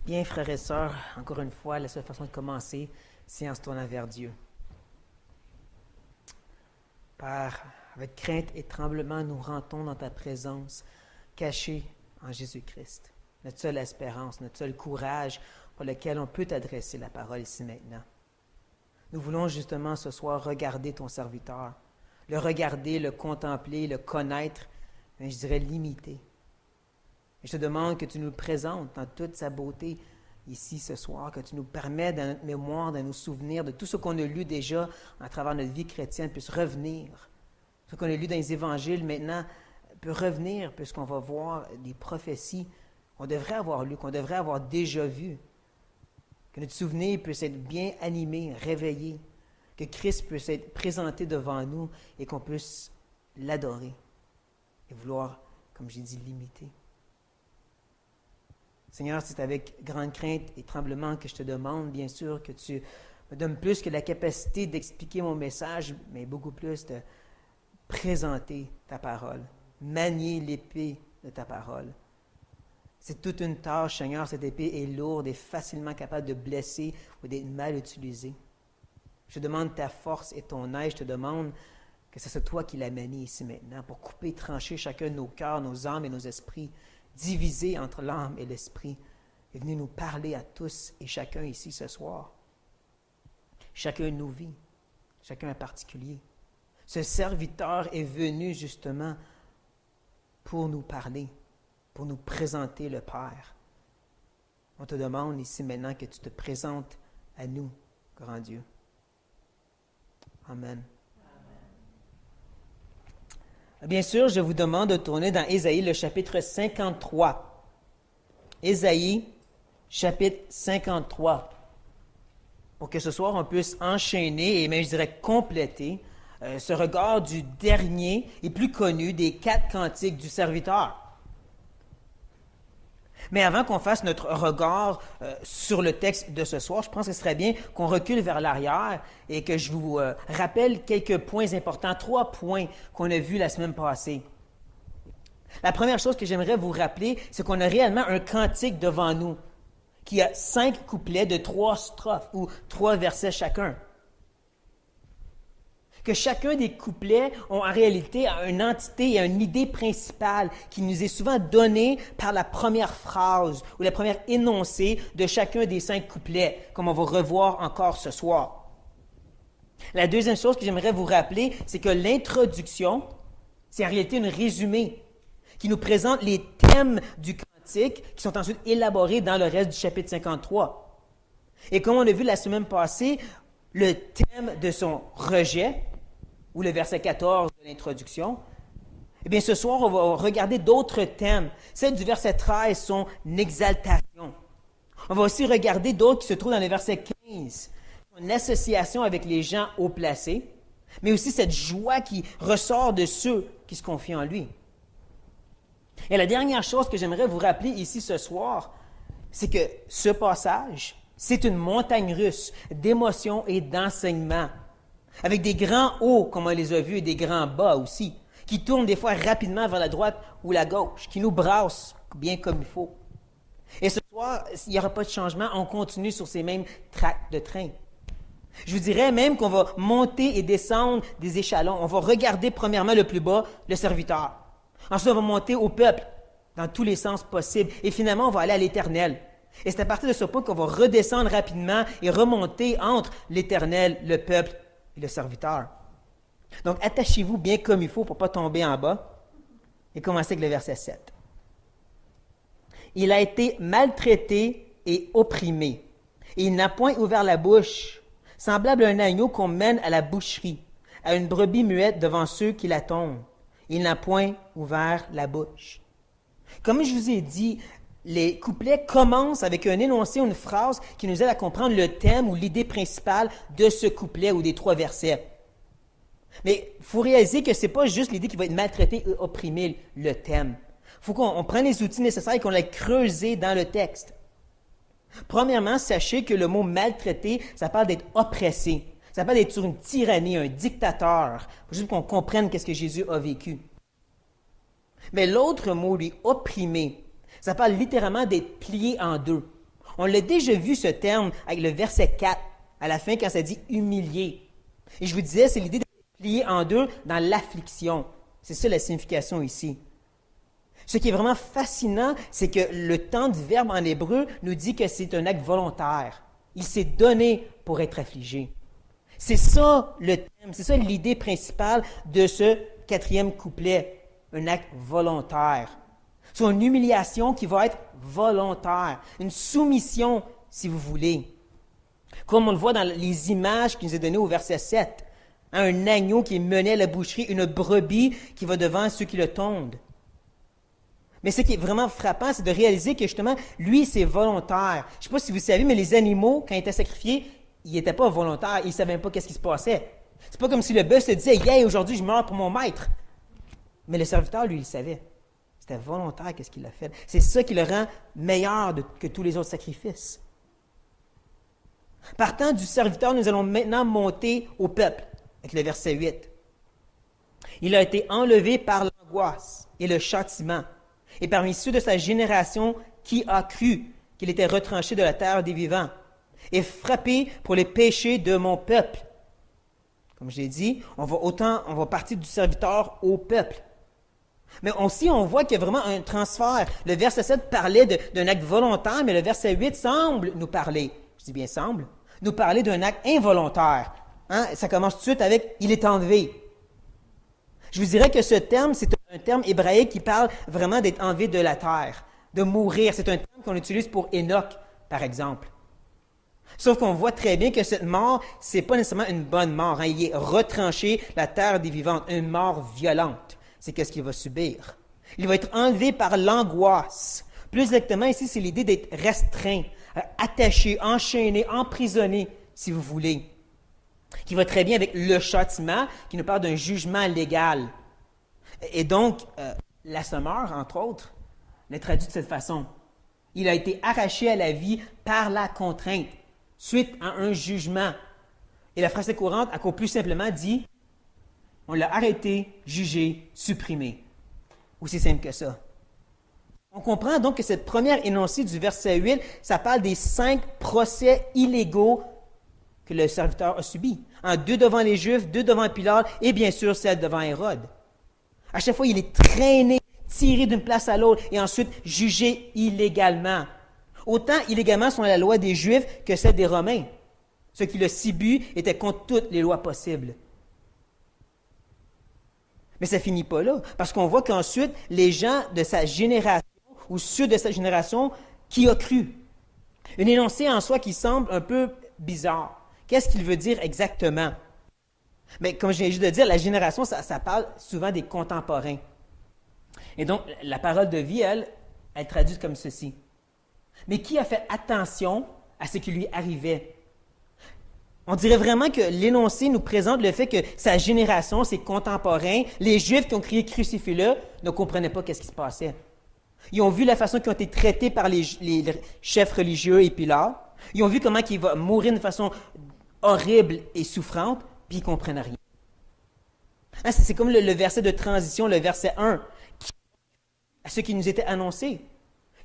Bien, frères et sœurs, encore une fois, la seule façon de commencer, c'est en se tournant vers Dieu. Père, avec crainte et tremblement, nous rentrons dans ta présence, cachée en Jésus-Christ. Notre seule espérance, notre seul courage pour lequel on peut t'adresser la parole ici maintenant. Nous voulons justement ce soir regarder ton serviteur, le regarder, le contempler, le connaître, mais je dirais l'imiter. Et je te demande que tu nous le présentes dans toute sa beauté ici ce soir, que tu nous permets dans notre mémoire, dans nos souvenirs, de tout ce qu'on a lu déjà à travers notre vie chrétienne, puisse revenir. Ce qu'on a lu dans les évangiles maintenant peut revenir, puisqu'on va voir des prophéties qu'on devrait avoir lues, qu'on devrait avoir déjà vues. Que notre souvenir puisse être bien animé, réveillé, que Christ puisse être présenté devant nous et qu'on puisse l'adorer et vouloir, comme j'ai dit, l'imiter. Seigneur, c'est avec grande crainte et tremblement que je te demande, bien sûr, que tu me donnes plus que la capacité d'expliquer mon message, mais beaucoup plus de présenter ta parole, manier l'épée de ta parole. C'est toute une tâche, Seigneur, cette épée est lourde et facilement capable de blesser ou d'être mal utilisée. Je te demande ta force et ton aide, je te demande que ce soit toi qui la manies ici maintenant, pour couper et trancher chacun de nos cœurs, nos âmes et nos esprits, divisé entre l'âme et l'esprit, et venez nous parler à tous et chacun ici ce soir. Chacun de nos vies, chacun en particulier. Ce serviteur est venu justement pour nous parler, pour nous présenter le Père. On te demande ici maintenant que tu te présentes à nous, grand Dieu. Amen. Bien sûr, je vous demande de tourner dans Ésaïe, le chapitre 53. Ésaïe, chapitre 53. Pour que ce soir, on puisse enchaîner et même, je dirais, compléter ce regard du dernier et plus connu des 4 cantiques du serviteur. Mais avant qu'on fasse notre regard sur le texte de ce soir, je pense que ce serait bien qu'on recule vers l'arrière et que je vous rappelle quelques points importants, 3 points qu'on a vus la semaine passée. La première chose que j'aimerais vous rappeler, c'est qu'on a réellement un cantique devant nous qui a 5 couplets de 3 strophes ou 3 versets chacun. Que chacun des couplets ont en réalité une entité et une idée principale qui nous est souvent donnée par la première phrase ou la première énoncée de chacun des 5 couplets, comme on va revoir encore ce soir. La deuxième chose que j'aimerais vous rappeler, c'est que l'introduction, c'est en réalité un résumé qui nous présente les thèmes du cantique qui sont ensuite élaborés dans le reste du chapitre 53. Et comme on a vu la semaine passée, le thème de son rejet, ou le verset 14 de l'introduction, eh bien, ce soir, on va regarder d'autres thèmes. Celles du verset 13 sont une exaltation. On va aussi regarder d'autres qui se trouvent dans le verset 15, une association avec les gens haut placés, mais aussi cette joie qui ressort de ceux qui se confient en lui. Et la dernière chose que j'aimerais vous rappeler ici ce soir, c'est que ce passage, c'est une montagne russe d'émotions et d'enseignements, avec des grands hauts, comme on les a vus, et des grands bas aussi, qui tournent des fois rapidement vers la droite ou la gauche, qui nous brassent bien comme il faut. Et ce soir, il n'y aura pas de changement, on continue sur ces mêmes tracts de train. Je vous dirais même qu'on va monter et descendre des échelons. On va regarder premièrement le plus bas, le serviteur. Ensuite, on va monter au peuple, dans tous les sens possibles. Et finalement, on va aller à l'Éternel. Et c'est à partir de ce point qu'on va redescendre rapidement et remonter entre l'Éternel, le peuple et le serviteur. Donc, attachez-vous bien comme il faut pour ne pas tomber en bas. Et commencez avec le verset 7. Il a été maltraité et opprimé, et il n'a point ouvert la bouche, semblable à un agneau qu'on mène à la boucherie, à une brebis muette devant ceux qui la tombent. Il n'a point ouvert la bouche. Comme je vous ai dit, les couplets commencent avec un énoncé, une phrase qui nous aide à comprendre le thème ou l'idée principale de ce couplet ou des 3 versets. Mais il faut réaliser que ce n'est pas juste l'idée qui va être maltraitée et opprimée, le thème. Il faut qu'on prenne les outils nécessaires et qu'on les creuse dans le texte. Premièrement, sachez que le mot maltraité, ça parle d'être oppressé. Ça parle d'être sur une tyrannie, un dictateur, juste pour qu'on comprenne qu'est-ce que Jésus a vécu. Mais l'autre mot, lui, opprimé, ça parle littéralement d'être plié en deux. On l'a déjà vu ce terme avec le verset 4, à la fin quand ça dit « humilier ». Et je vous disais, c'est l'idée d'être plié en deux dans l'affliction. C'est ça la signification ici. Ce qui est vraiment fascinant, c'est que le temps du verbe en hébreu nous dit que c'est un acte volontaire. Il s'est donné pour être affligé. C'est ça le thème, c'est ça l'idée principale de ce 4e couplet, un acte volontaire. C'est une humiliation qui va être volontaire, une soumission, si vous voulez. Comme on le voit dans les images qui nous est données au verset 7. Un agneau qui est mené à la boucherie, une brebis qui va devant ceux qui le tondent. Mais ce qui est vraiment frappant, c'est de réaliser que justement, lui, c'est volontaire. Je ne sais pas si vous savez, mais les animaux, quand ils étaient sacrifiés, ils n'étaient pas volontaires, ils ne savaient pas qu'est-ce qui se passait. C'est pas comme si le bœuf se disait « Yeah, aujourd'hui, je meurs pour mon maître ». Mais le serviteur, lui, il savait. C'était volontaire qu'est-ce qu'il a fait. C'est ça qui le rend meilleur que tous les autres sacrifices. Partant du serviteur, nous allons maintenant monter au peuple, avec le verset 8. Il a été enlevé par l'angoisse et le châtiment, et parmi ceux de sa génération qui a cru qu'il était retranché de la terre des vivants, et frappé pour les péchés de mon peuple. Comme je l'ai dit, on va partir du serviteur au peuple. Mais aussi, on voit qu'il y a vraiment un transfert. Le verset 7 parlait d'un acte volontaire, mais le verset 8 semble nous parler, je dis bien semble, nous parler d'un acte involontaire. Hein? Ça commence tout de suite avec « il est enlevé ». Je vous dirais que ce terme, c'est un terme hébraïque qui parle vraiment d'être enlevé de la terre, de mourir. C'est un terme qu'on utilise pour Enoch, par exemple. Sauf qu'on voit très bien que cette mort, ce n'est pas nécessairement une bonne mort. Hein? Il est retranché la terre des vivants, une mort violente. C'est qu'est-ce qu'il va subir. Il va être enlevé par l'angoisse. Plus exactement, ici, c'est l'idée d'être restreint, attaché, enchaîné, emprisonné, si vous voulez. Qui va très bien avec le châtiment, qui nous parle d'un jugement légal. Et donc, l'assommeur, entre autres, le traduit de cette façon. Il a été arraché à la vie par la contrainte, suite à un jugement. Et la phrase courante, encore plus simplement, dit « On l'a arrêté, jugé, supprimé. » Aussi simple que ça. On comprend donc que cette première énoncée du verset 8, ça parle des 5 procès illégaux que le serviteur a subis. 2 devant les Juifs, 2 devant Pilate et bien sûr celle devant Hérode. À chaque fois, il est traîné, tiré d'une place à l'autre et ensuite jugé illégalement. Autant illégalement selon la loi des Juifs que celle des Romains. Ce qui le subit était contre toutes les lois possibles. Mais ça ne finit pas là, parce qu'on voit qu'ensuite, les gens de sa génération, ou ceux de sa génération, qui a cru. Une énoncé en soi qui semble un peu bizarre. Qu'est-ce qu'il veut dire exactement? Mais comme je viens juste de dire, la génération, ça parle souvent des contemporains. Et donc, la parole de vie, elle traduit comme ceci. Mais qui a fait attention à ce qui lui arrivait? On dirait vraiment que l'énoncé nous présente le fait que sa génération, ses contemporains, les Juifs qui ont crié « crucifie-le » ne comprenaient pas ce qui se passait. Ils ont vu la façon qu'ils ont été traités par les chefs religieux et Pilate. Ils ont vu comment il va mourir d'une façon horrible et souffrante, puis ils ne comprennent rien. Hein, c'est comme le verset de transition, le verset 1, à ce qui nous était annoncé,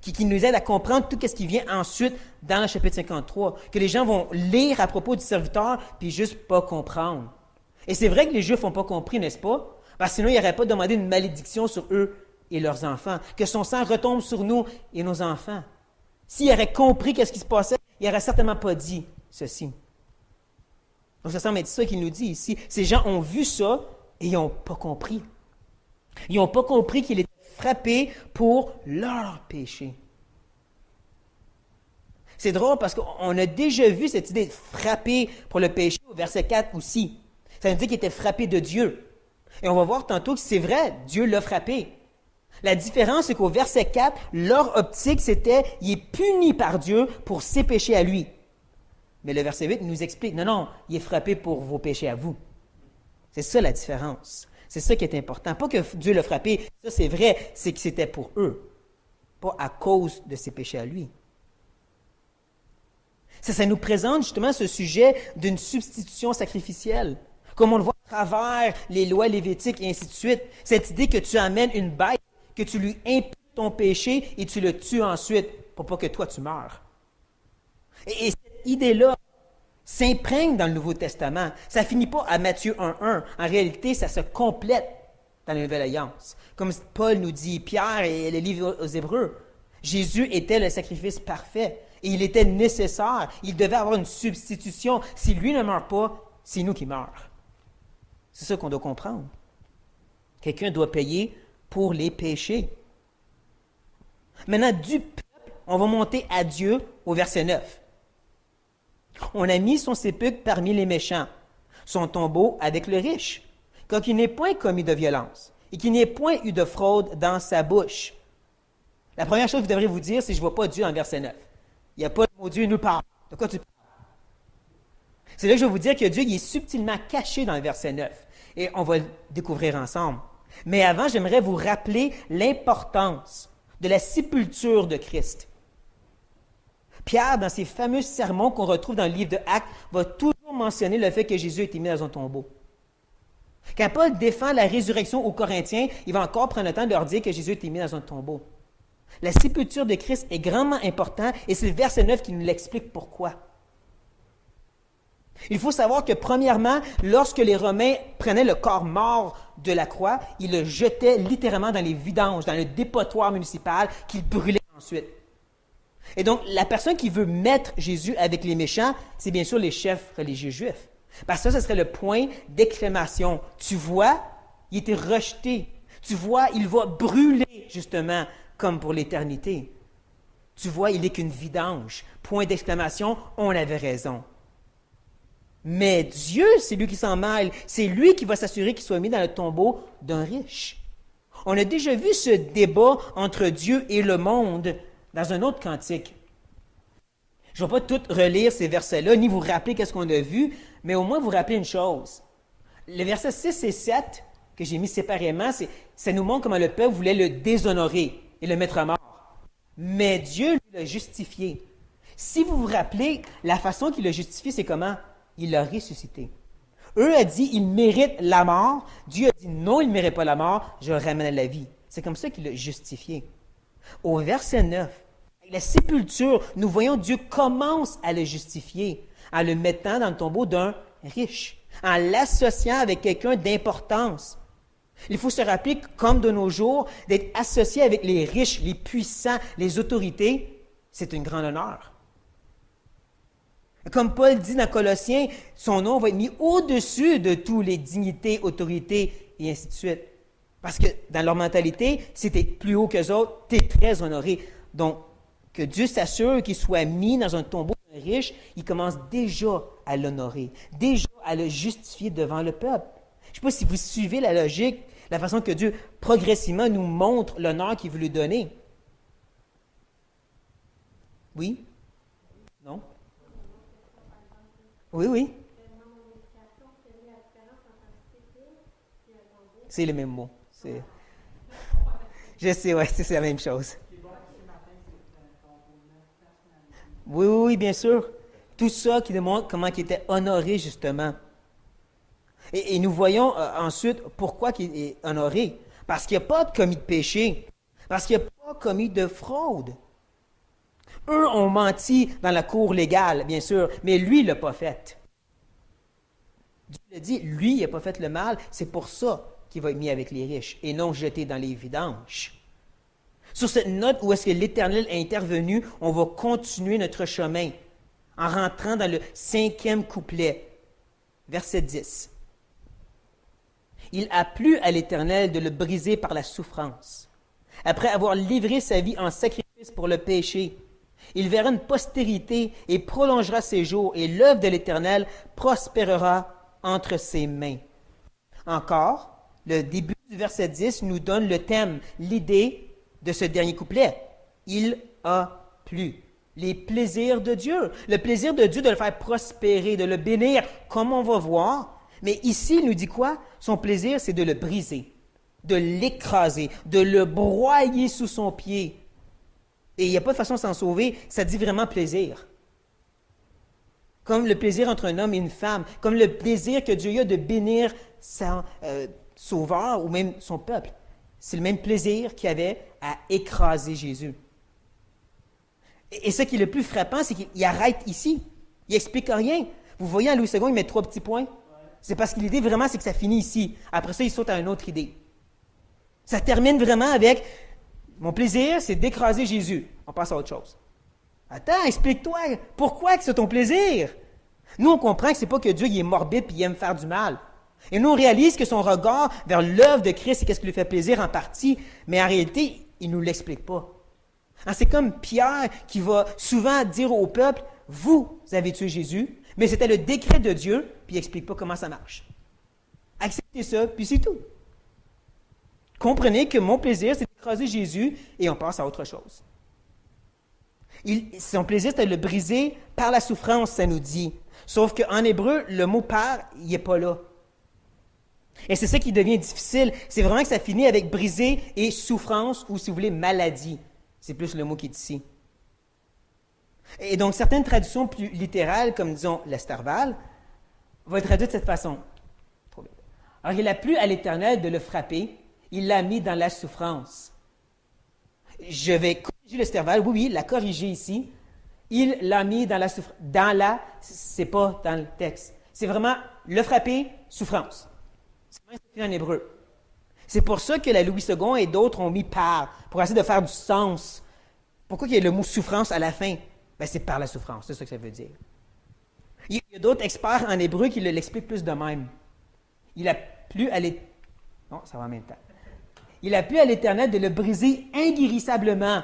qui nous aide à comprendre tout ce qui vient ensuite dans le chapitre 53, que les gens vont lire à propos du serviteur, puis juste pas comprendre. Et c'est vrai que les Juifs n'ont pas compris, n'est-ce pas? Parce que sinon, ils n'auraient pas demandé une malédiction sur eux et leurs enfants, que son sang retombe sur nous et nos enfants. S'ils auraient compris ce qui se passait, ils n'auraient certainement pas dit ceci. Donc, ça semble être ça qu'il nous dit ici. Ces gens ont vu ça et ils n'ont pas compris. Ils n'ont pas compris qu'il était frappé pour leur péché. C'est drôle parce qu'on a déjà vu cette idée de frapper pour le péché au verset 4 aussi. Ça nous dit qu'il était frappé de Dieu. Et on va voir tantôt que c'est vrai, Dieu l'a frappé. La différence, c'est qu'au verset 4, leur optique, c'était « il est puni par Dieu pour ses péchés à lui ». Mais le verset 8 nous explique « non, il est frappé pour vos péchés à vous ». C'est ça la différence. C'est ça qui est important. Pas que Dieu l'a frappé, ça c'est vrai, c'est que c'était pour eux, pas à cause de ses péchés à lui. Ça nous présente justement ce sujet d'une substitution sacrificielle, comme on le voit à travers les lois lévitiques et ainsi de suite. Cette idée que tu amènes une bête, que tu lui imputes ton péché et tu le tues ensuite, pour pas que toi tu meurs. Et cette idée-là s'imprègne dans le Nouveau Testament. Ça ne finit pas à Matthieu 1.1. En réalité, ça se complète dans la Nouvelle Alliance. Comme Paul nous dit, Pierre et le livre aux Hébreux, Jésus était le sacrifice parfait et il était nécessaire. Il devait avoir une substitution. Si lui ne meurt pas, c'est nous qui meurons. C'est ça qu'on doit comprendre. Quelqu'un doit payer pour les péchés. Maintenant, du peuple, on va monter à Dieu au verset 9. On a mis son sépulcre parmi les méchants, son tombeau avec le riche, quoiqu'il n'ait point commis de violence et qu'il n'ait point eu de fraude dans sa bouche. La première chose que vous devrez vous dire, c'est « je ne vois pas Dieu » en verset 9. Il n'y a pas le mot « Dieu nous parle ». De quoi tu parles? C'est là que je vais vous dire que Dieu il est subtilement caché dans le verset 9. Et on va le découvrir ensemble. Mais avant, j'aimerais vous rappeler l'importance de la sépulture de Christ. Pierre, dans ses fameux sermons qu'on retrouve dans le livre de Actes, va toujours mentionner le fait que Jésus a été mis dans un tombeau. Quand Paul défend la résurrection aux Corinthiens, il va encore prendre le temps de leur dire que Jésus a été mis dans un tombeau. La sépulture de Christ est grandement importante et c'est le verset 9 qui nous l'explique pourquoi. Il faut savoir que, premièrement, lorsque les Romains prenaient le corps mort de la croix, ils le jetaient littéralement dans les vidanges, dans le dépotoir municipal qu'ils brûlaient ensuite. Et donc, la personne qui veut mettre Jésus avec les méchants, c'est bien sûr les chefs religieux juifs. Parce que ça, ce serait le point d'exclamation. Tu vois, il était rejeté. Tu vois, il va brûler, justement, comme pour l'éternité. Tu vois, il n'est qu'une vidange. Point d'exclamation, on avait raison. Mais Dieu, c'est lui qui s'en mêle. C'est lui qui va s'assurer qu'il soit mis dans le tombeau d'un riche. On a déjà vu ce débat entre Dieu et le monde dans un autre cantique. Je ne vais pas tout relire ces versets-là, ni vous rappeler qu'est-ce qu'on a vu, mais au moins vous rappeler une chose. Les versets 6 et 7, que j'ai mis séparément, ça nous montre comment le peuple voulait le déshonorer et le mettre à mort. Mais Dieu lui l'a justifié. Si vous vous rappelez, la façon qu'il l'a justifié, c'est comment? Il l'a ressuscité. Eux a dit, il mérite la mort. Dieu a dit, non, il ne mérite pas la mort, je le ramène à la vie. C'est comme ça qu'il l'a justifié. Au verset 9, avec la sépulture, nous voyons Dieu commence à le justifier en le mettant dans le tombeau d'un riche, en l'associant avec quelqu'un d'importance. Il faut se rappeler, comme de nos jours, d'être associé avec les riches, les puissants, les autorités, c'est un grand honneur. Comme Paul dit dans Colossiens, son nom va être mis au-dessus de toutes les dignités, autorités, et ainsi de suite. Parce que dans leur mentalité, si tu es plus haut qu'eux autres, tu es très honoré. Donc, que Dieu s'assure qu'il soit mis dans un tombeau d'un riche, il commence déjà à l'honorer, déjà à le justifier devant le peuple. Je ne sais pas si vous suivez la logique, la façon que Dieu progressivement nous montre l'honneur qu'il veut lui donner. Oui? Non? Oui, oui. C'est le même mot. Je sais, oui, c'est la même chose. Oui, oui, oui, bien sûr. Tout ça qui démontre comment il était honoré, justement. Et nous voyons ensuite pourquoi il est honoré. Parce qu'il n'y a pas commis de péché. Parce qu'il n'y a pas commis de fraude. Eux ont menti dans la cour légale, bien sûr, mais lui, il ne l'a pas fait. Dieu l'a dit, lui, il n'a pas fait le mal, c'est pour ça qu'il va être mis avec les riches et non jeté dans les vidanges. Sur cette note où est-ce que l'Éternel est intervenu, on va continuer notre chemin en rentrant dans le 5e couplet, verset 10. Il a plu à l'Éternel de le briser par la souffrance. Après avoir livré sa vie en sacrifice pour le péché, il verra une postérité et prolongera ses jours, et l'œuvre de l'Éternel prospérera entre ses mains. Encore, le début du verset 10 nous donne le thème, l'idée de ce dernier couplet. Il a plu. Les plaisirs de Dieu. Le plaisir de Dieu de le faire prospérer, de le bénir, comme on va voir. Mais ici, il nous dit quoi? Son plaisir, c'est de le briser, de l'écraser, de le broyer sous son pied. Et il n'y a pas de façon de s'en sauver, ça dit vraiment plaisir. Comme le plaisir entre un homme et une femme, comme le plaisir que Dieu a de bénir son sauveur ou même son peuple. C'est le même plaisir qu'il y avait à écraser Jésus. Et ce qui est le plus frappant, c'est qu'il arrête ici. Il n'explique rien. Vous voyez, en Louis II, il met 3 petits points. C'est parce que l'idée vraiment, c'est que ça finit ici. Après ça, il saute à une autre idée. Ça termine vraiment avec « Mon plaisir, c'est d'écraser Jésus. » On passe à autre chose. Attends, explique-toi. Pourquoi que c'est ton plaisir? Nous, on comprend que c'est pas que Dieu il est morbide et il aime faire du mal. Et nous, on réalise que son regard vers l'œuvre de Christ, c'est qu'est-ce qui lui fait plaisir en partie, mais en réalité, il ne nous l'explique pas. Hein, c'est comme Pierre qui va souvent dire au peuple, « Vous avez tué Jésus, mais c'était le décret de Dieu, puis il n'explique pas comment ça marche. Acceptez ça, puis c'est tout. Comprenez que mon plaisir, c'est d'écraser Jésus, et on passe à autre chose. Son plaisir, c'est de le briser par la souffrance, ça nous dit. Sauf qu'en hébreu, le mot « par », il n'est pas là. Et c'est ça qui devient difficile. C'est vraiment que ça finit avec briser et souffrance, ou si vous voulez, maladie. C'est plus le mot qui est ici. Et donc, certaines traductions plus littérales, comme disons l'Esterval, vont être traduites de cette façon. Alors, il a plu à l'Éternel de le frapper, il l'a mis dans la souffrance. Je vais corriger l'Esterval, oui, la corriger ici. Il l'a mis dans la souffrance. C'est pas dans le texte. C'est vraiment le frapper, souffrance. C'est vraiment ce en hébreu. C'est pour ça que la Louis II et d'autres ont mis par, pour essayer de faire du sens. Pourquoi il y a le mot souffrance à la fin? Ben, c'est par la souffrance, c'est ça que ça veut dire. Il y a d'autres experts en hébreu qui l'expliquent plus de même. Il a plu à l'Éternel. Non, ça va en même temps. Il a plu à l'Éternel de le briser inguérissablement.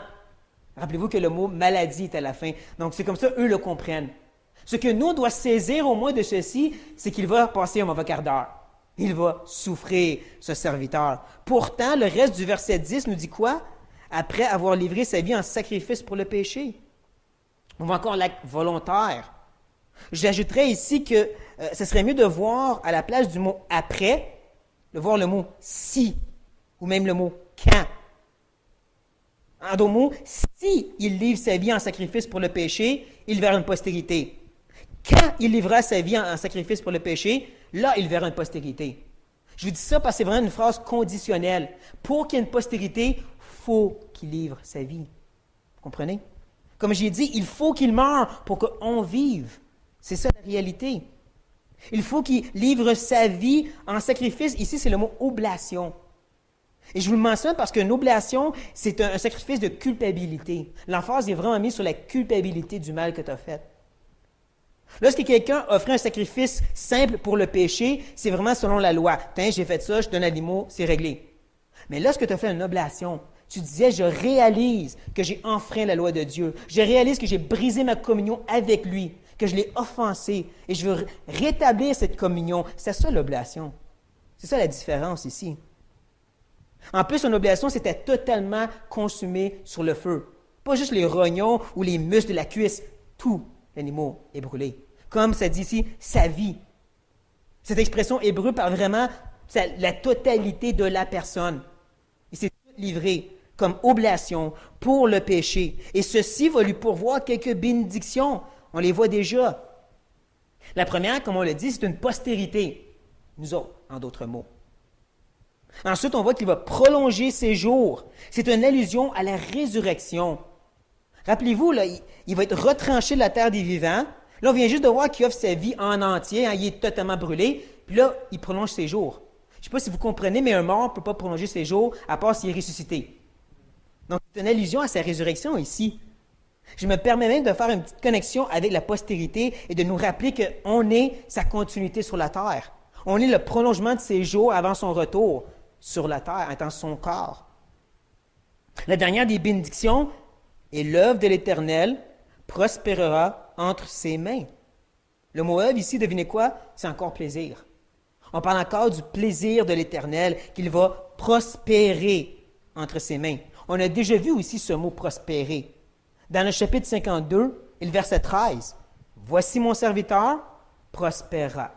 Rappelez-vous que le mot maladie est à la fin. Donc, c'est comme ça, eux le comprennent. Ce que nous, on doit saisir au moins de ceci, c'est qu'il va passer un mauvais quart d'heure. Il va souffrir, ce serviteur. Pourtant, le reste du verset 10 nous dit quoi? Après avoir livré sa vie en sacrifice pour le péché. On voit encore l'acte volontaire. J'ajouterais ici que ce serait mieux de voir à la place du mot « après », de voir le mot « si » ou même le mot « quand ». En d'autres mots, si il livre sa vie en sacrifice pour le péché, il verra une postérité. Quand il livrera sa vie en sacrifice pour le péché, là, il verra une postérité. Je vous dis ça parce que c'est vraiment une phrase conditionnelle. Pour qu'il y ait une postérité, il faut qu'il livre sa vie. Vous comprenez? Comme j'ai dit, il faut qu'il meure pour qu'on vive. C'est ça la réalité. Il faut qu'il livre sa vie en sacrifice. Ici, c'est le mot oblation. Et je vous le mentionne parce qu'une oblation, c'est un sacrifice de culpabilité. L'emphase est vraiment mise sur la culpabilité du mal que tu as fait. Lorsque quelqu'un offrait un sacrifice simple pour le péché, c'est vraiment selon la loi. Tiens, j'ai fait ça, je donne l'animal, c'est réglé. Mais lorsque tu as fait une oblation, tu disais, je réalise que j'ai enfreint la loi de Dieu. Je réalise que j'ai brisé ma communion avec lui, que je l'ai offensé, et je veux rétablir cette communion. C'est ça l'oblation. C'est ça la différence ici. En plus, une oblation, c'était totalement consumé sur le feu. Pas juste les rognons ou les muscles de la cuisse. Tout l'animal est brûlé. Comme ça dit ici, sa vie. Cette expression hébreu parle vraiment de la totalité de la personne. Et c'est tout livré comme oblation pour le péché. Et ceci va lui pourvoir quelques bénédictions. On les voit déjà. La première, comme on l'a dit, c'est une postérité. Nous autres, en d'autres mots. Ensuite, on voit qu'il va prolonger ses jours. C'est une allusion à la résurrection. Rappelez-vous, là, il va être retranché de la terre des vivants. Là, on vient juste de voir qu'il offre sa vie en entier. Hein, il est totalement brûlé. Puis là, il prolonge ses jours. Je ne sais pas si vous comprenez, mais un mort ne peut pas prolonger ses jours à part s'il est ressuscité. Donc, c'est une allusion à sa résurrection ici. Je me permets même de faire une petite connexion avec la postérité et de nous rappeler qu'on est sa continuité sur la terre. On est le prolongement de ses jours avant son retour sur la terre, étant son corps. La dernière des bénédictions est l'œuvre de l'Éternel prospérera entre ses mains. Le mot œuvre ici, devinez quoi? C'est encore plaisir. On parle encore du plaisir de l'Éternel qu'il va prospérer entre ses mains. On a déjà vu aussi ce mot prospérer. Dans le chapitre 52 et le verset 13, « Voici mon serviteur prospérera. »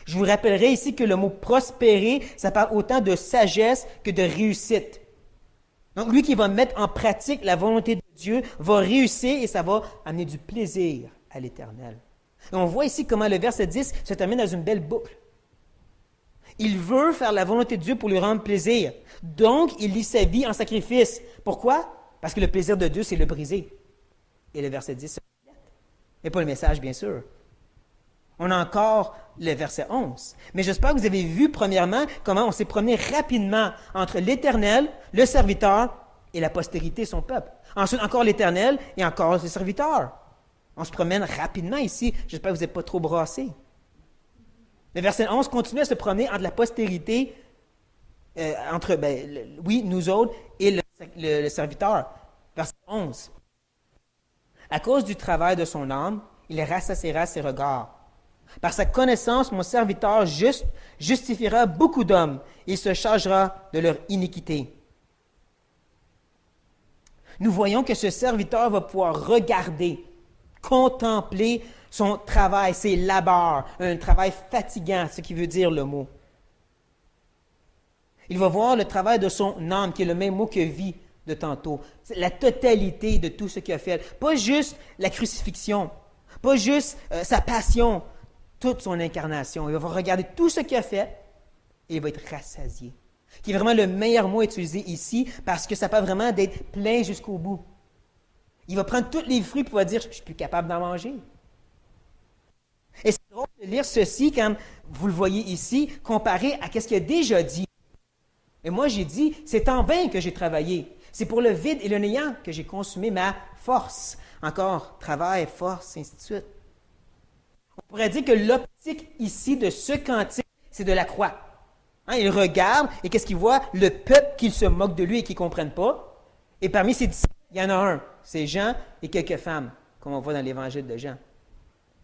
Je vous rappellerai ici que le mot prospérer, ça parle autant de sagesse que de réussite. Donc, lui qui va mettre en pratique la volonté de Dieu va réussir et ça va amener du plaisir à l'Éternel. Et on voit ici comment le verset 10 se termine dans une belle boucle. Il veut faire la volonté de Dieu pour lui rendre plaisir. Donc, il lit sa vie en sacrifice. Pourquoi? Parce que le plaisir de Dieu, c'est le briser. Et le verset 10 se complète. Mais pas le message, bien sûr. On a encore le verset 11. Mais j'espère que vous avez vu, premièrement, comment on s'est promené rapidement entre l'Éternel, le serviteur, et la postérité, son peuple. Ensuite, encore l'Éternel et encore le serviteur. On se promène rapidement ici. J'espère que vous n'êtes pas trop brassés. Le verset 11 continue à se promener entre la postérité, entre, nous autres, et le serviteur. Verset 11. À cause du travail de son âme, il rassasiera ses regards. Par sa connaissance, mon serviteur juste justifiera beaucoup d'hommes. Il se chargera de leur iniquité. Nous voyons que ce serviteur va pouvoir regarder, contempler son travail, ses labeurs, un travail fatigant, ce qui veut dire le mot. Il va voir le travail de son âme, qui est le même mot que vie de tantôt. C'est la totalité de tout ce qu'il a fait. Pas juste la crucifixion, pas juste sa passion, toute son incarnation. Il va regarder tout ce qu'il a fait et il va être rassasié. Qui est vraiment le meilleur mot utilisé ici parce que ça peut vraiment d'être plein jusqu'au bout. Il va prendre tous les fruits pour pouvoir dire « je suis plus capable d'en manger ». Et c'est drôle de lire ceci, comme vous le voyez ici, comparé à ce qu'il a déjà dit. Et moi, j'ai dit « c'est en vain que j'ai travaillé. C'est pour le vide et le néant que j'ai consumé ma force. » Encore, travail, force, ainsi de suite. On pourrait dire que l'optique ici de ce cantique, c'est de la croix. Hein, il regarde et qu'est-ce qu'il voit? Le peuple qui se moque de lui et qui ne comprennent pas. Et parmi ses disciples, il y en a un, c'est Jean et quelques femmes, comme on voit dans l'évangile de Jean.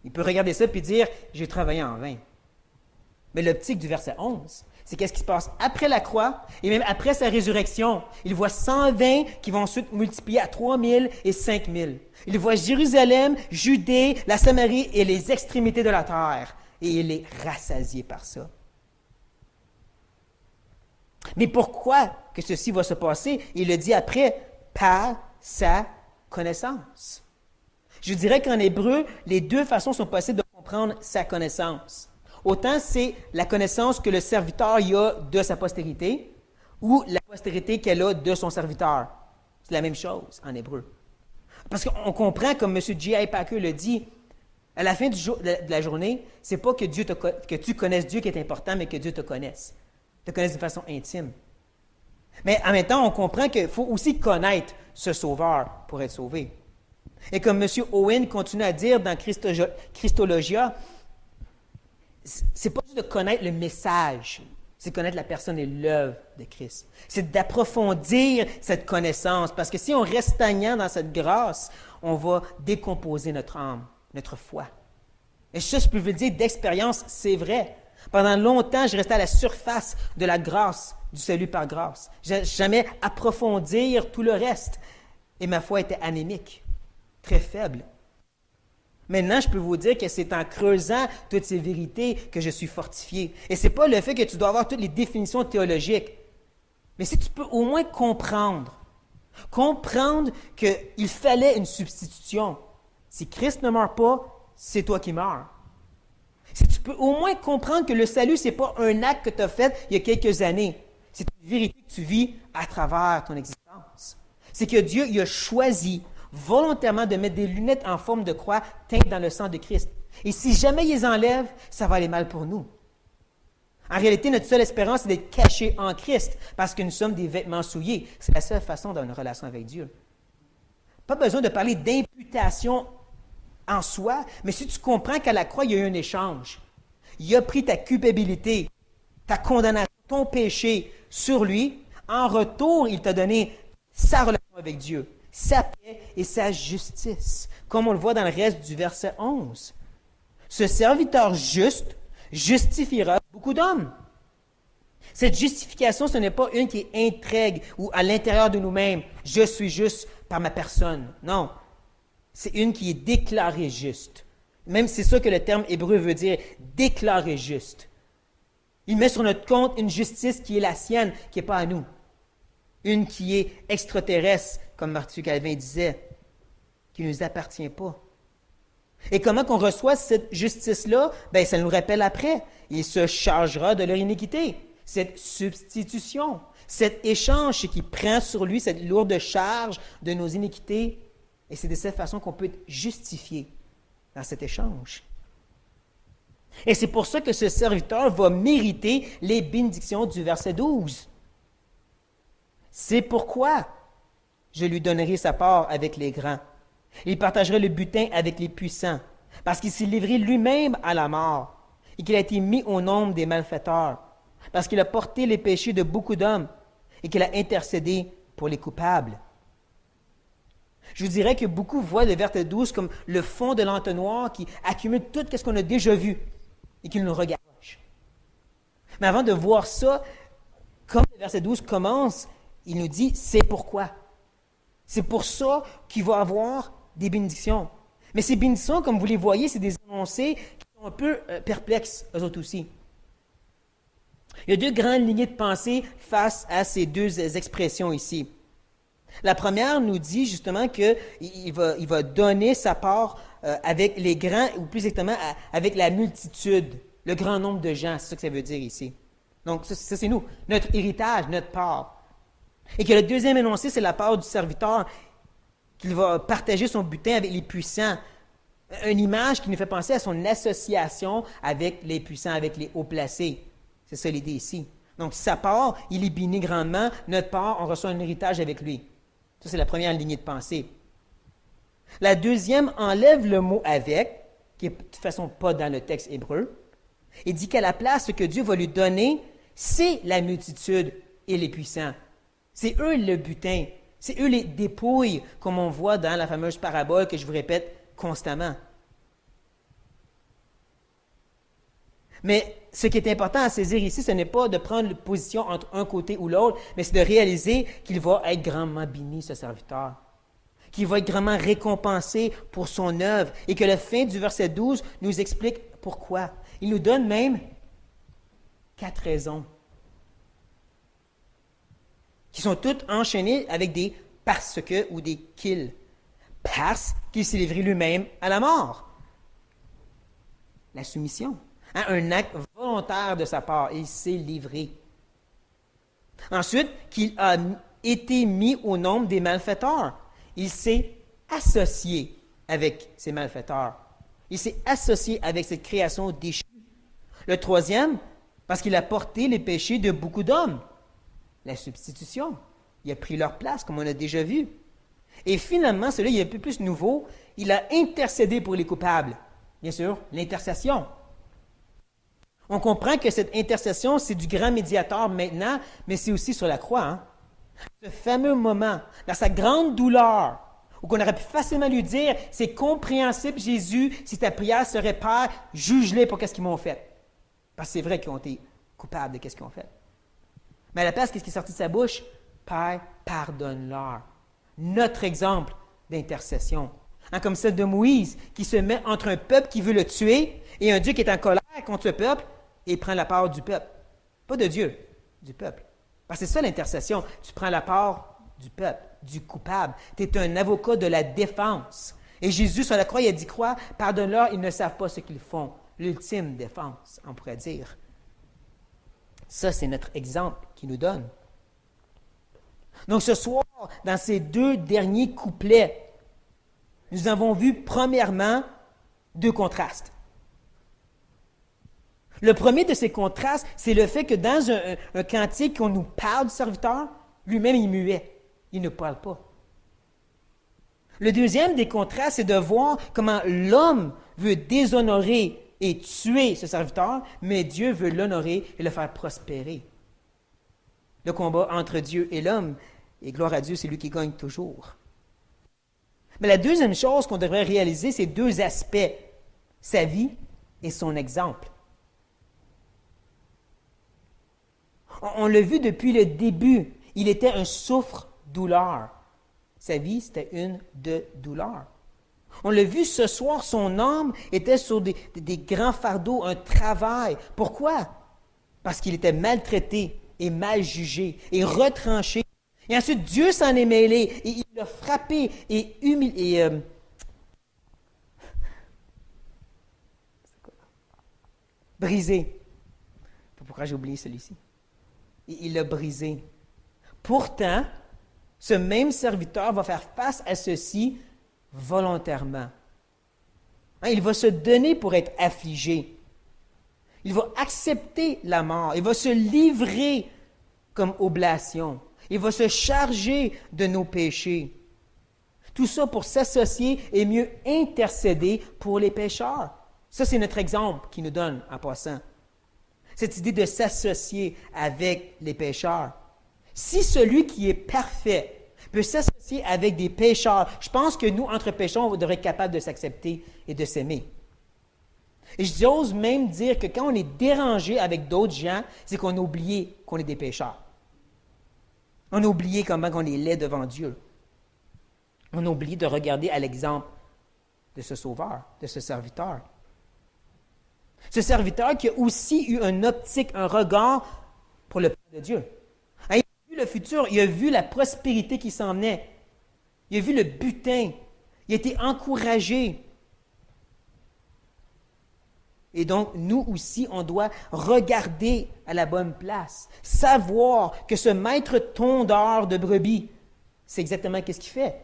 Il peut regarder ça et dire « j'ai travaillé en vain ». Mais l'optique du verset 11, c'est qu'est-ce qui se passe après la croix et même après sa résurrection. Il voit 120 qui vont ensuite multiplier à 3000 et 5000. Il voit Jérusalem, Judée, la Samarie et les extrémités de la terre. Et il est rassasié par ça. Mais pourquoi que ceci va se passer? Il le dit après, par sa connaissance. Je dirais qu'en hébreu, les deux façons sont possibles de comprendre sa connaissance. Autant c'est la connaissance que le serviteur a de sa postérité ou la postérité qu'elle a de son serviteur. C'est la même chose en hébreu. Parce qu'on comprend, comme M. J.I. Packer le dit, à la fin de la journée, c'est pas que tu connaisses Dieu qui est important, mais que Dieu te connaisse. Te connaisse de façon intime. Mais en même temps, on comprend qu'il faut aussi connaître ce Sauveur pour être sauvé. Et comme M. Owen continue à dire dans Christologia, c'est pas juste de connaître le message, c'est de connaître la personne et l'œuvre de Christ. C'est d'approfondir cette connaissance, parce que si on reste stagnant dans cette grâce, on va décomposer notre âme, notre foi. Et ça, je peux vous le dire d'expérience, c'est vrai. Pendant longtemps, je restais à la surface de la grâce, du salut par grâce. Je n'ai jamais approfondir tout le reste. Et ma foi était anémique, très faible. Maintenant, je peux vous dire que c'est en creusant toutes ces vérités que je suis fortifié. Et ce n'est pas le fait que tu dois avoir toutes les définitions théologiques. Mais si tu peux au moins comprendre qu'il fallait une substitution. Si Christ ne meurt pas, c'est toi qui meurs. Si tu peux au moins comprendre que le salut, ce n'est pas un acte que tu as fait il y a quelques années. C'est une vérité que tu vis à travers ton existence. C'est que Dieu il a choisi volontairement de mettre des lunettes en forme de croix teintes dans le sang de Christ. Et si jamais ils les enlèvent, ça va aller mal pour nous. En réalité, notre seule espérance, c'est d'être cachés en Christ, parce que nous sommes des vêtements souillés. C'est la seule façon d'avoir une relation avec Dieu. Pas besoin de parler d'imputation en soi, mais si tu comprends qu'à la croix, il y a eu un échange. Il a pris ta culpabilité, ta condamnation, ton péché sur lui. En retour, il t'a donné sa relation avec Dieu, sa paix et sa justice, comme on le voit dans le reste du verset 11. Ce serviteur juste justifiera beaucoup d'hommes. Cette justification, ce n'est pas une qui est intègre ou à l'intérieur de nous-mêmes. Je suis juste par ma personne. Non. C'est une qui est déclarée juste. Même c'est ça que le terme hébreu veut dire, déclarée juste. Il met sur notre compte une justice qui est la sienne, qui n'est pas à nous. Une qui est extraterrestre, comme Martin Calvin disait, qui ne nous appartient pas. Et comment qu'on reçoit cette justice-là? Bien, ça nous rappelle après. Il se chargera de leur iniquité. Cette substitution, cet échange qui prend sur lui cette lourde charge de nos iniquités Et c'est de cette façon qu'on peut être justifié dans cet échange. Et c'est pour ça que ce serviteur va mériter les bénédictions du verset 12. C'est pourquoi je lui donnerai sa part avec les grands. Il partagerait le butin avec les puissants, parce qu'il s'est livré lui-même à la mort et qu'il a été mis au nombre des malfaiteurs, parce qu'il a porté les péchés de beaucoup d'hommes et qu'il a intercédé pour les coupables. Je vous dirais que beaucoup voient le verset 12 comme le fond de l'entonnoir qui accumule tout ce qu'on a déjà vu et qui nous regarde. Mais avant de voir ça, comme le verset 12 commence, il nous dit « c'est pourquoi ». C'est pour ça qu'il va avoir des bénédictions. Mais ces bénédictions, comme vous les voyez, c'est des énoncés qui sont un peu perplexes, eux autres aussi. Il y a deux grandes lignées de pensée face à ces deux expressions ici. La première nous dit justement qu'il va donner sa part avec les grands, ou plus exactement avec la multitude, le grand nombre de gens, c'est ça que ça veut dire ici. Donc ça c'est nous, notre héritage, notre part. Et que le deuxième énoncé, c'est la part du serviteur, qu'il va partager son butin avec les puissants. Une image qui nous fait penser à son association avec les puissants, avec les hauts placés. C'est ça l'idée ici. Donc, sa part, il est béni grandement. Notre part, on reçoit un héritage avec lui. Ça, c'est la première lignée de pensée. La deuxième enlève le mot « avec », qui est de toute façon pas dans le texte hébreu, et dit qu'à la place, ce que Dieu va lui donner, c'est la multitude et les puissants. C'est eux le butin. C'est eux les dépouilles, comme on voit dans la fameuse parabole que je vous répète constamment. Mais ce qui est important à saisir ici, ce n'est pas de prendre une position entre un côté ou l'autre, mais c'est de réaliser qu'il va être grandement béni, ce serviteur, qu'il va être grandement récompensé pour son œuvre, et que la fin du verset 12 nous explique pourquoi. Il nous donne même 4 raisons, qui sont toutes enchaînées avec des « parce que » ou des « qu'il ». Parce qu'il s'est livré lui-même à la mort. La soumission. Un acte volontaire de sa part. Il s'est livré. Ensuite, qu'il a été mis au nombre des malfaiteurs. Il s'est associé avec ces malfaiteurs. Il s'est associé avec cette création déchue. Le troisième, parce qu'il a porté les péchés de beaucoup d'hommes. La substitution. Il a pris leur place, comme on a déjà vu. Et finalement, celui-là, il est un peu plus nouveau, il a intercédé pour les coupables. Bien sûr, l'intercession. On comprend que cette intercession, c'est du grand médiateur maintenant, mais c'est aussi sur la croix. Hein? Ce fameux moment, dans sa grande douleur, où on aurait pu facilement lui dire, c'est compréhensible, Jésus, si ta prière serait Père, juge-les pour qu'est-ce qu'ils m'ont fait. Parce que c'est vrai qu'ils ont été coupables de qu'est-ce qu'ils ont fait. Mais à la place, qu'est-ce qui est sorti de sa bouche? Père, pardonne-leur. Notre exemple d'intercession. Hein, comme celle de Moïse, qui se met entre un peuple qui veut le tuer et un Dieu qui est en colère contre ce peuple et prend la part du peuple. Pas de Dieu, du peuple. Parce que c'est ça l'intercession. Tu prends la part du peuple, du coupable. Tu es un avocat de la défense. Et Jésus, sur la croix, il a dit quoi? Pardonne-leur, ils ne savent pas ce qu'ils font. L'ultime défense, on pourrait dire. Ça, c'est notre exemple qu'il nous donne. Donc ce soir, dans ces deux derniers couplets, nous avons vu premièrement 2 contrastes. Le premier de ces contrastes, c'est le fait que dans un cantique qu'on nous parle du serviteur, lui-même il est muet, il ne parle pas. Le deuxième des contrastes, c'est de voir comment l'homme veut déshonorer et tuer ce serviteur, mais Dieu veut l'honorer et le faire prospérer. Le combat entre Dieu et l'homme, et gloire à Dieu, c'est lui qui gagne toujours. Mais la deuxième chose qu'on devrait réaliser, c'est 2 aspects, sa vie et son exemple. On l'a vu depuis le début, il était un souffre-douleur. Sa vie, c'était une de douleur. On l'a vu ce soir, son âme était sur des grands fardeaux, un travail. Pourquoi? Parce qu'il était maltraité et mal jugé et retranché. Et ensuite, Dieu s'en est mêlé et il l'a frappé et humilié. Brisé. Pourquoi j'ai oublié celui-ci? Et il l'a brisé. Pourtant, ce même serviteur va faire face à ceci volontairement. Hein, il va se donner pour être affligé. Il va accepter la mort. Il va se livrer comme oblation. Il va se charger de nos péchés. Tout ça pour s'associer et mieux intercéder pour les pécheurs. Ça, c'est notre exemple qu'il nous donne en passant. Cette idée de s'associer avec les pécheurs. Si celui qui est parfait peut s'associer avec des pécheurs, je pense que nous, entre pécheurs, on devrait être capable de s'accepter et de s'aimer. Et j'ose même dire que quand on est dérangé avec d'autres gens, c'est qu'on a oublié qu'on est des pécheurs. On a oublié comment on est laid devant Dieu. On a oublié de regarder à l'exemple de ce sauveur, de ce serviteur. Ce serviteur qui a aussi eu une optique, un regard pour le plan de Dieu. Il a vu le futur, il a vu la prospérité qui s'en venait. Il a vu le butin. Il a été encouragé. Et donc, nous aussi, on doit regarder à la bonne place. Savoir que ce maître tondeur de brebis, c'est exactement ce qu'il fait.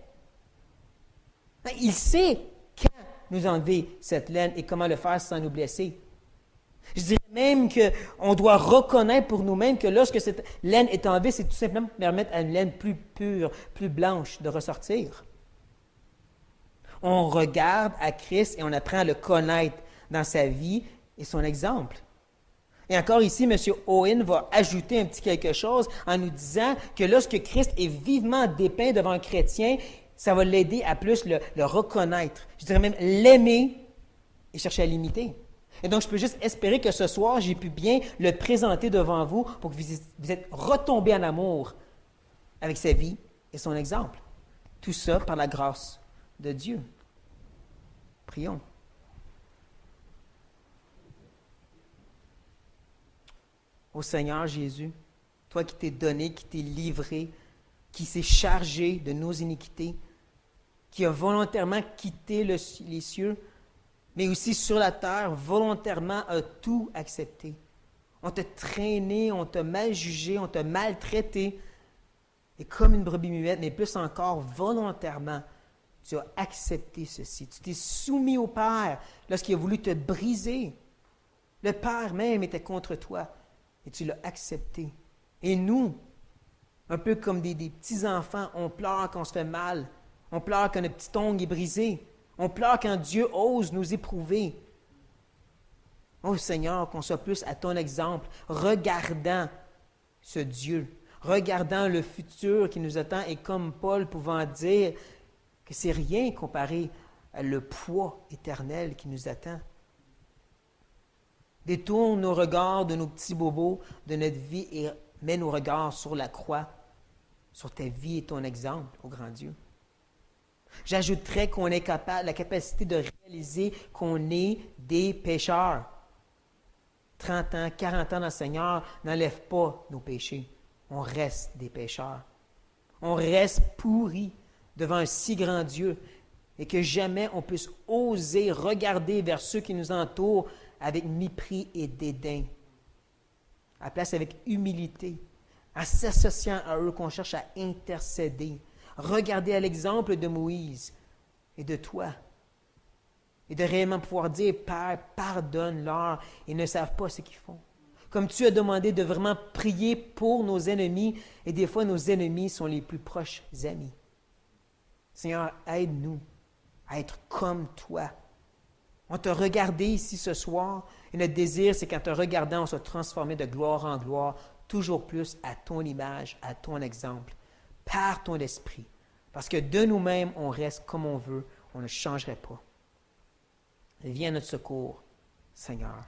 Il sait quand nous enlever cette laine et comment le faire sans nous blesser. Je dirais même qu'on doit reconnaître pour nous-mêmes que lorsque cette laine est enlevée, c'est tout simplement pour permettre à une laine plus pure, plus blanche de ressortir. On regarde à Christ et on apprend à le connaître dans sa vie et son exemple. Et encore ici, M. Owen va ajouter un petit quelque chose en nous disant que lorsque Christ est vivement dépeint devant un chrétien, ça va l'aider à plus le reconnaître. Je dirais même l'aimer et chercher à l'imiter. Et donc, je peux juste espérer que ce soir, j'ai pu bien le présenter devant vous pour que vous êtes retombés en amour avec sa vie et son exemple. Tout ça par la grâce de Dieu. Prions. Ô Seigneur Jésus, toi qui t'es donné, qui t'es livré, qui s'est chargé de nos iniquités, qui a volontairement quitté les cieux, mais aussi sur la terre, volontairement a tout accepté. On t'a traîné, on t'a mal jugé, on t'a maltraité, et comme une brebis muette, mais plus encore volontairement, tu as accepté ceci. Tu t'es soumis au Père lorsqu'il a voulu te briser. Le Père même était contre toi. Et tu l'as accepté. Et nous, un peu comme des petits-enfants, on pleure quand on se fait mal. On pleure quand notre petit ongle est brisé. On pleure quand Dieu ose nous éprouver. Oh Seigneur, qu'on soit plus à ton exemple, regardant ce Dieu, regardant le futur qui nous attend et comme Paul pouvant dire que c'est rien comparé à le poids éternel qui nous attend. Détourne nos regards de nos petits bobos, de notre vie et mets nos regards sur la croix, sur ta vie et ton exemple, ô grand Dieu. J'ajouterais qu'on est capable, la capacité de réaliser qu'on est des pécheurs. 30 ans, 40 ans dans le Seigneur n'enlève pas nos péchés. On reste des pécheurs. On reste pourris devant un si grand Dieu et que jamais on puisse oser regarder vers ceux qui nous entourent avec mépris et dédain. À la place avec humilité, en s'associant à eux qu'on cherche à intercéder. Regardez à l'exemple de Moïse et de toi. Et de réellement pouvoir dire, Père, pardonne-leur, ils ne savent pas ce qu'ils font. Comme tu as demandé de vraiment prier pour nos ennemis, et des fois nos ennemis sont les plus proches amis. Seigneur, aide-nous à être comme toi. On t'a regardé ici ce soir, et notre désir, c'est qu'en te regardant, on soit transformé de gloire en gloire, toujours plus à ton image, à ton exemple, par ton esprit. Parce que de nous-mêmes, on reste comme on veut, on ne changerait pas. Viens à notre secours, Seigneur.